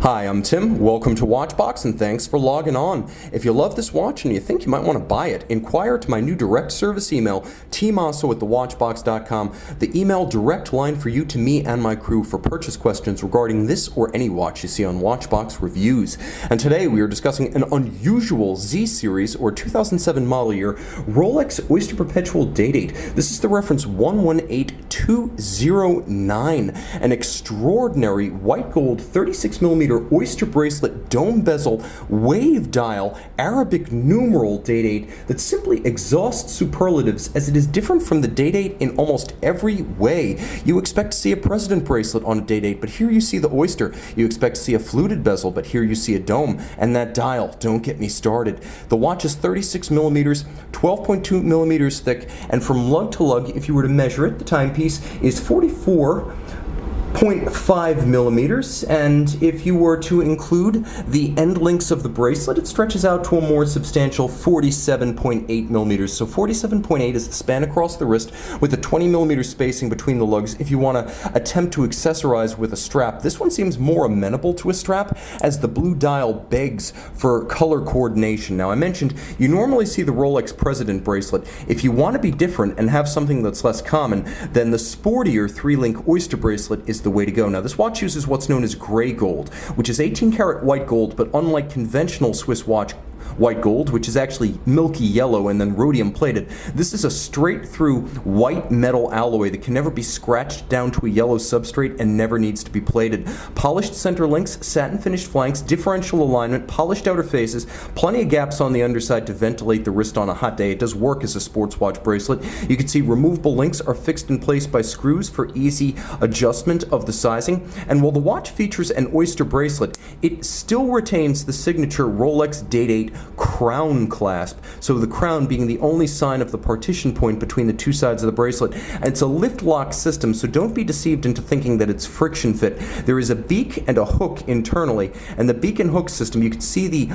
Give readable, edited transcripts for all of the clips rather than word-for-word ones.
Hi, I'm Tim. Welcome to Watchbox and thanks for logging on. If you love this watch and you think you might want to buy it, inquire to my new direct service email, tmosso@thewatchbox.com, the email direct line for you to me and my crew for purchase questions regarding this or any watch you see on Watchbox Reviews. And today we are discussing an unusual Z Series or 2007 model year Rolex Oyster Perpetual Day-Date. This is the reference 118209, an extraordinary white gold 36mm oyster bracelet, dome bezel, wave dial, Arabic numeral Day-Date that simply exhausts superlatives as it is different from the Day-Date in almost every way. You expect to see a president bracelet on a Day-Date, but here you see the oyster. You expect to see a fluted bezel, but here you see a dome. And that dial, don't get me started. The watch is 36mm, 12.2mm thick, and from lug to lug, if you were to measure it, the timepiece is 44.5mm, and if you were to include the end links of the bracelet, it stretches out to a more substantial 47.8mm. So 47.8 is the span across the wrist with a 20mm spacing between the lugs. If you want to attempt to accessorize with a strap, this one seems more amenable to a strap as the blue dial begs for color coordination. Now, I mentioned you normally see the Rolex President bracelet. If you want to be different and have something that's less common, then the sportier 3-link Oyster bracelet is the way to go. Now, this watch uses what's known as gray gold, which is 18-karat white gold, but unlike conventional Swiss watch white gold, which is actually milky yellow and then rhodium plated, this is a straight through white metal alloy that can never be scratched down to a yellow substrate and never needs to be plated. Polished center links, satin finished flanks, differential alignment, polished outer faces, plenty of gaps on the underside to ventilate the wrist on a hot day. It does work as a sports watch bracelet. You can see removable links are fixed in place by screws for easy adjustment of the sizing. And while the watch features an oyster bracelet, it still retains the signature Rolex Day Date crown clasp, so the crown being the only sign of the partition point between the two sides of the bracelet. And it's a lift lock system, so don't be deceived into thinking that it's friction fit. There is a beak and a hook internally, and the beak and hook system, you can see the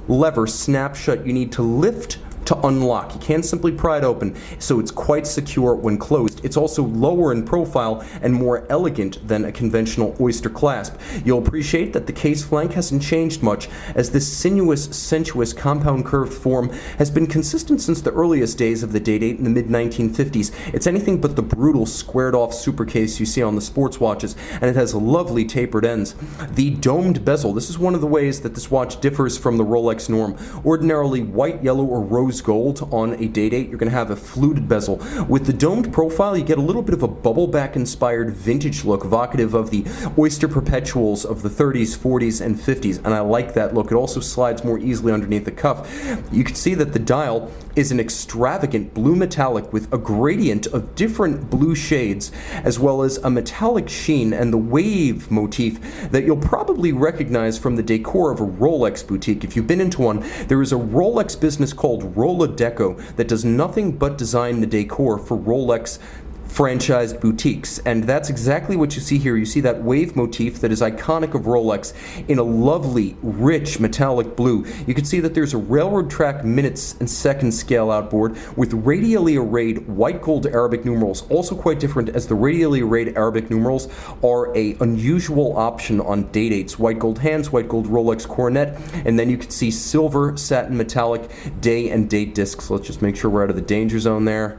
lever snap shut. You need to lift to unlock. You can't simply pry it open, so it's quite secure when closed. It's also lower in profile and more elegant than a conventional oyster clasp. You'll appreciate that the case flank hasn't changed much, as this sinuous, sensuous, compound curved form has been consistent since the earliest days of the Day-Date in the mid-1950s. It's anything but the brutal squared-off super case you see on the sports watches, and it has lovely tapered ends. The domed bezel, this is one of the ways that this watch differs from the Rolex norm. Ordinarily white, yellow, or rose gold on a Day-Date, you're going to have a fluted bezel. With the domed profile, you get a little bit of a bubble back inspired vintage look, evocative of the Oyster Perpetuals of the 30s, 40s, and 50s, and I like that look. It also slides more easily underneath the cuff. You can see that the dial is an extravagant blue metallic with a gradient of different blue shades, as well as a metallic sheen and the wave motif that you'll probably recognize from the decor of a Rolex boutique. If you've been into one, there is a Rolex business called Deco that does nothing but design the decor for Rolex franchised boutiques, and that's exactly what you see here. You see that wave motif that is iconic of Rolex in a lovely, rich metallic blue. You can see that there's a railroad track minutes and seconds scale outboard with radially arrayed white gold Arabic numerals, also quite different as the radially arrayed Arabic numerals are a unusual option on Day-Dates. White gold hands, white gold Rolex coronet, and then you can see silver satin metallic day and date discs. Let's just make sure we're out of the danger zone there.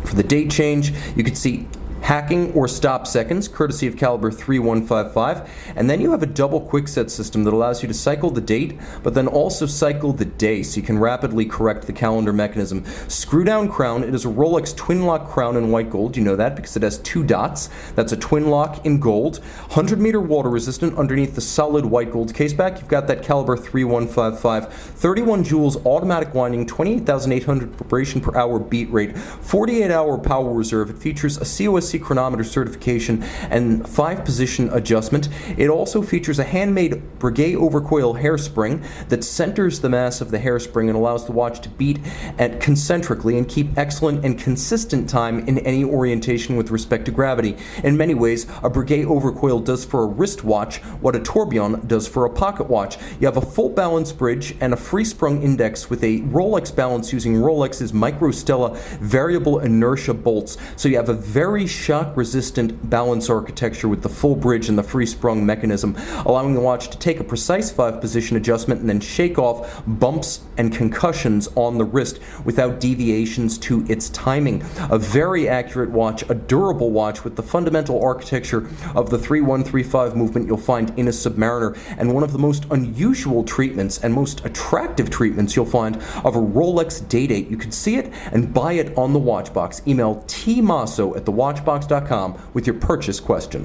For the date change, you can see hacking or stop seconds, courtesy of caliber 3155, and then you have a double quickset system that allows you to cycle the date, but then also cycle the day, so you can rapidly correct the calendar mechanism. Screw down crown, it is a Rolex twin lock crown in white gold. You know that because it has 2 dots. That's a twin lock in gold. 100-meter water resistant underneath the solid white gold caseback. You've got that caliber 3155, 31 joules automatic winding, 28,800 vibration per hour beat rate, 48-hour power reserve. It features a COSC chronometer certification and 5-position adjustment. It also features a handmade Breguet overcoil hairspring that centers the mass of the hairspring and allows the watch to beat at concentrically and keep excellent and consistent time in any orientation with respect to gravity. In many ways, a Breguet overcoil does for a wristwatch what a tourbillon does for a pocket watch. You have a full balance bridge and a free-sprung index with a Rolex balance using Rolex's micro Stella variable inertia bolts. So you have a very shock-resistant balance architecture with the full bridge and the free-sprung mechanism, allowing the watch to take a precise 5-position adjustment and then shake off bumps and concussions on the wrist without deviations to its timing. A very accurate watch, a durable watch with the fundamental architecture of the 3-1-3-5 movement you'll find in a Submariner, and one of the most unusual treatments and most attractive treatments you'll find of a Rolex Day Date. You can see it and buy it on the Watchbox. Email tmosso@thewatchbox.com with your purchase questions.